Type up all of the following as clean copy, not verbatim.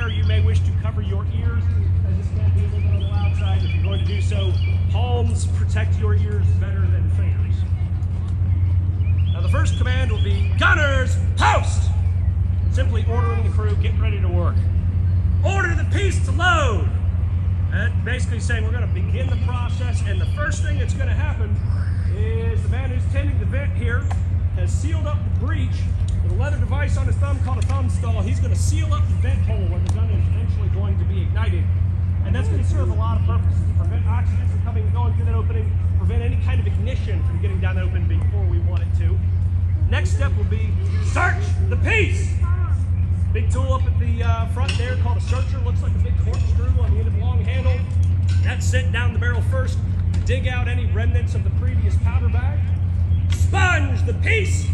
fire, you may wish to cover your ears, as this can be a little bit on the loud side. If you're going to do so, palms protect your ears better than fingers. Now the first command will be, gunners, post! Simply ordering the crew, get ready to work. Order the piece to load! And basically saying we're going to begin the process, and the first thing that's going to happen is the man who's tending the vent here has sealed up the breech with a leather device on his thumb called a thumb stall. He's going to seal up the vent hole where the gun is eventually going to be ignited. And that's going to serve a lot of purposes. Prevent oxygen from coming and going through that opening, prevent any kind of ignition from getting down the open before we want it to. Next step will be search the piece. Big tool up at the front there called a searcher. Looks like a big corkscrew on the end of the long handle. That's sent down the barrel first to dig out any remnants of the previous powder bag. Sponge the piece.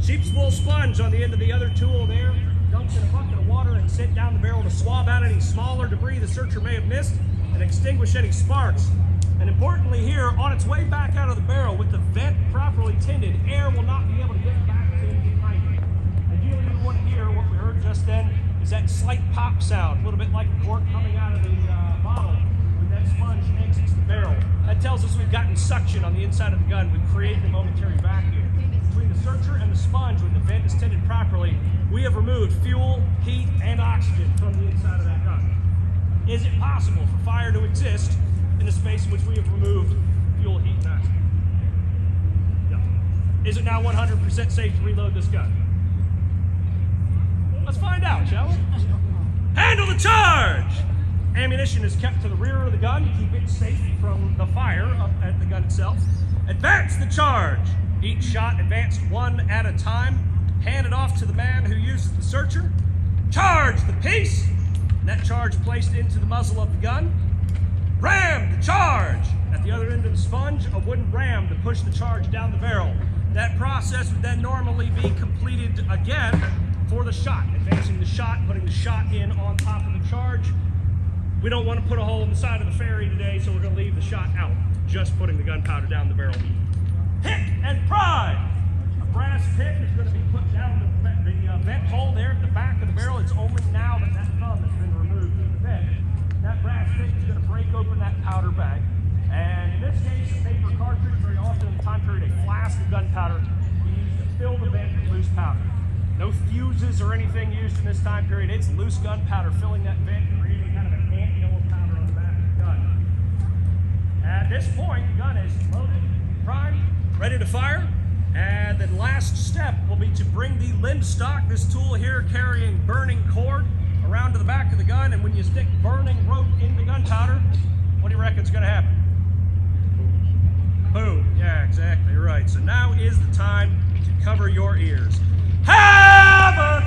Sheep's wool sponge on the end of the other tool there. Dumped in a bucket of water and sent down the barrel to swab out any smaller debris the searcher may have missed and extinguish any sparks. And importantly here, on its way back out of the barrel with the vent properly tinted, air will not be able to get back in behind it. Ideally, you want to hear what we heard just then is that slight pop sound, a little bit like a cork coming out of the bottle when that sponge exits the barrel. That tells us we've gotten suction on the inside of the gun. We've created a momentary vacuum. Between the searcher and the sponge, when the vent is tinted properly, we have removed fuel, heat, and oxygen from the inside of that gun. Is it possible for fire to exist in a space in which we have removed fuel, heat, and oxygen? No. Is it now 100% safe to reload this gun? Let's find out, shall we? Handle the charge! Ammunition is kept to the rear of the gun to keep it safe from the fire up at the gun itself. Advance the charge! Each shot advanced one at a time, handed off to the man who uses the searcher. Charge the piece! That charge placed into the muzzle of the gun. Ram the charge! At the other end of the sponge, a wooden ram to push the charge down the barrel. That process would then normally be completed again for the shot, advancing the shot, putting the shot in on top of the charge. We don't want to put a hole in the side of the ferry today, so we're going to leave the shot out, just putting the gunpowder down the barrel. Pick and pry! A brass pick is going to be put down the vent hole there at the back of the barrel. It's only now that that thumb has been removed from the vent. That brass pick is going to break open that powder bag. And in this case, a paper cartridge, very often in the time period, a flask of gunpowder we use to fill the vent with loose powder. No fuses or anything used in this time period. It's loose gunpowder filling that vent and creating kind of an ant-hill of powder on the back of the gun. At this point, the gun is loaded, primed, ready to fire. And the last step will be to bring the limb stock, this tool here carrying burning cord, around to the back of the gun. And when you stick burning rope in the gunpowder, what do you reckon is going to happen? Boom. Yeah, exactly right. So now is the time to cover your ears. Have a